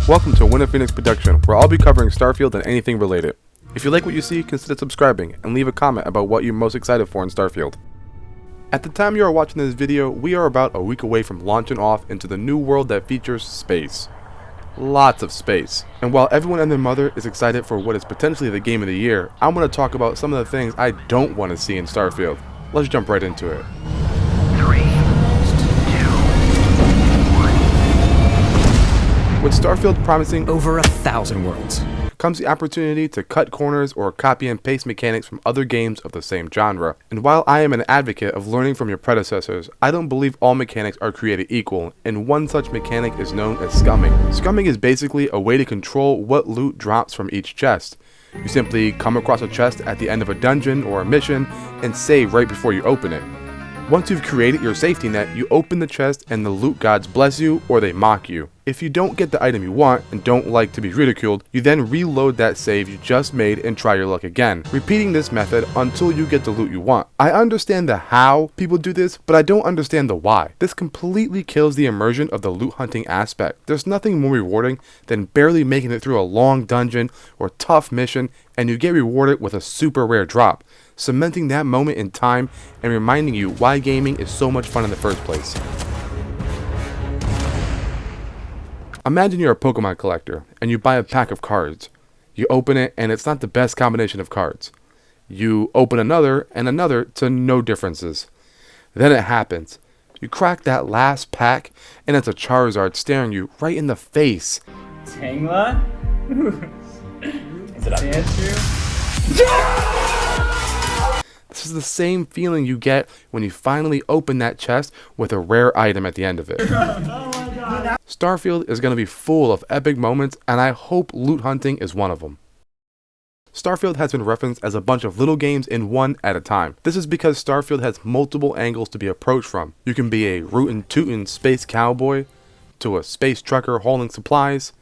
Welcome to a Winter Phoenix production, where I'll be covering StarField and anything related. If you like what you see, consider subscribing, and leave a comment about what you're most excited for in StarField. At the time you are watching this video, we are about a week away from launching off into the new world that features space. Lots of space. And while everyone and their mother is excited for what is potentially the game of the year, I'm going to talk about some of the things I don't want to see in StarField. Let's jump right into it. With StarField promising over 1,000 worlds comes the opportunity to cut corners or copy and paste mechanics from other games of the same genre. And while I am an advocate of learning from your predecessors, I don't believe all mechanics are created equal, and one such mechanic is known as scumming. Scumming is basically a way to control what loot drops from each chest. You simply come across a chest at the end of a dungeon or a mission and save right before you open it. Once you've created your safety net, you open the chest and the loot gods bless you or they mock you. If you don't get the item you want and don't like to be ridiculed, you then reload that save you just made and try your luck again, repeating this method until you get the loot you want. I understand the how people do this, but I don't understand the why. This completely kills the immersion of the loot hunting aspect. There's nothing more rewarding than barely making it through a long dungeon or tough mission and you get rewarded with a super rare drop, cementing that moment in time and reminding you why gaming is so much fun in the first place. Imagine you're a Pokemon collector and you buy a pack of cards. You open it and it's not the best combination of cards. You open another and another to no differences. Then it happens. You crack that last pack and it's a Charizard staring you right in the face. Tangela? Is it Andrew? This is the same feeling you get when you finally open that chest with a rare item at the end of it. StarField is going to be full of epic moments, and I hope loot hunting is one of them. StarField has been referenced as a bunch of little games in one at a time. This is because StarField has multiple angles to be approached from. You can be a rootin' tootin' space cowboy, to a space trucker hauling supplies,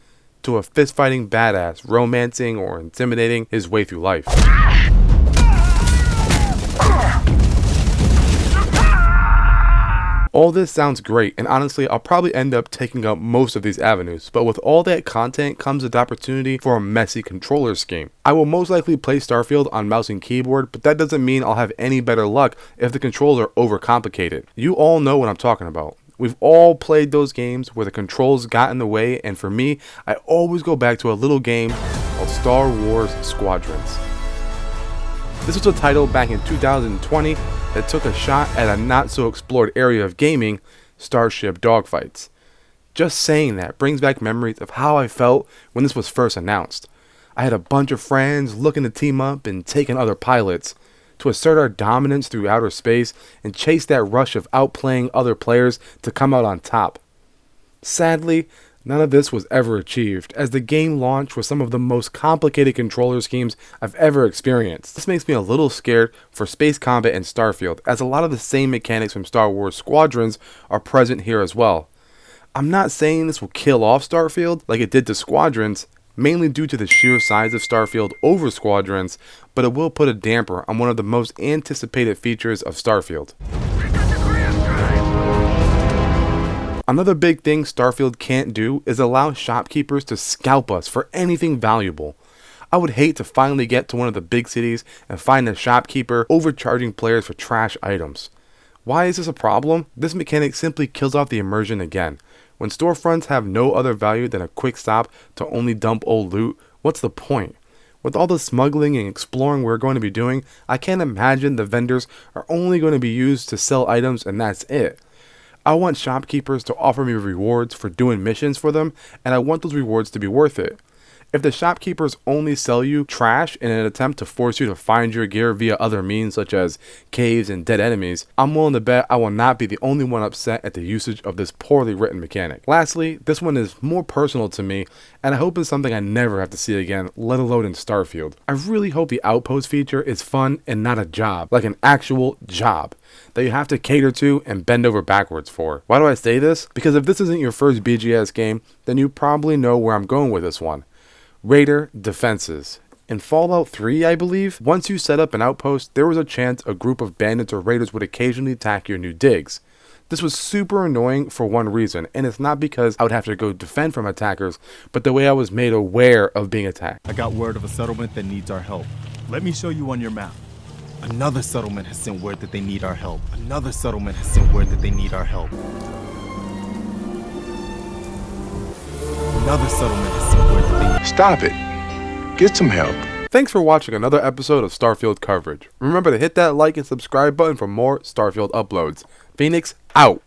to a fist-fighting badass romancing or intimidating his way through life. All this sounds great, and honestly, I'll probably end up taking up most of these avenues, but with all that content comes the opportunity for a messy controller scheme. I will most likely play StarField on mouse and keyboard, but that doesn't mean I'll have any better luck if the controls are overcomplicated. You all know what I'm talking about. We've all played those games where the controls got in the way, and for me, I always go back to a little game called Star Wars Squadrons. This was a title back in 2020 that took a shot at a not-so-explored area of gaming, starship dogfights. Just saying that brings back memories of how I felt when this was first announced. I had a bunch of friends looking to team up and take on other pilots, to assert our dominance through outer space and chase that rush of outplaying other players to come out on top. Sadly, none of this was ever achieved, as the game launched with some of the most complicated controller schemes I've ever experienced. This makes me a little scared for space combat in StarField, as a lot of the same mechanics from Star Wars Squadrons are present here as well. I'm not saying this will kill off StarField like it did to Squadrons, mainly due to the sheer size of StarField over Squadrons, but it will put a damper on one of the most anticipated features of StarField. Another big thing StarField can't do is allow shopkeepers to scalp us for anything valuable. I would hate to finally get to one of the big cities and find a shopkeeper overcharging players for trash items. Why is this a problem? This mechanic simply kills off the immersion again. When storefronts have no other value than a quick stop to only dump old loot, what's the point? With all the smuggling and exploring we're going to be doing, I can't imagine the vendors are only going to be used to sell items and that's it. I want shopkeepers to offer me rewards for doing missions for them, and I want those rewards to be worth it. If the shopkeepers only sell you trash in an attempt to force you to find your gear via other means such as caves and dead enemies, I'm willing to bet I will not be the only one upset at the usage of this poorly written mechanic. Lastly, this one is more personal to me, and I hope it's something I never have to see again, let alone in StarField. I really hope the outpost feature is fun and not a job, like an actual job that you have to cater to and bend over backwards for. Why do I say this? Because if this isn't your first BGS game, then you probably know where I'm going with this one. Raider defenses. In Fallout 3, I believe, once you set up an outpost, there was a chance a group of bandits or raiders would occasionally attack your new digs. This was super annoying for one reason, and it's not because I would have to go defend from attackers, but the way I was made aware of being attacked. I got word of a settlement that needs our help. Let me show you on your map. Another settlement has sent word that they need our help. Another settlement has sent word that they need our help. Another settlement has sent word that they need. Stop it. Get some help. Thanks for watching another episode of StarField coverage. Remember to hit that like and subscribe button for more StarField uploads. Phoenix out.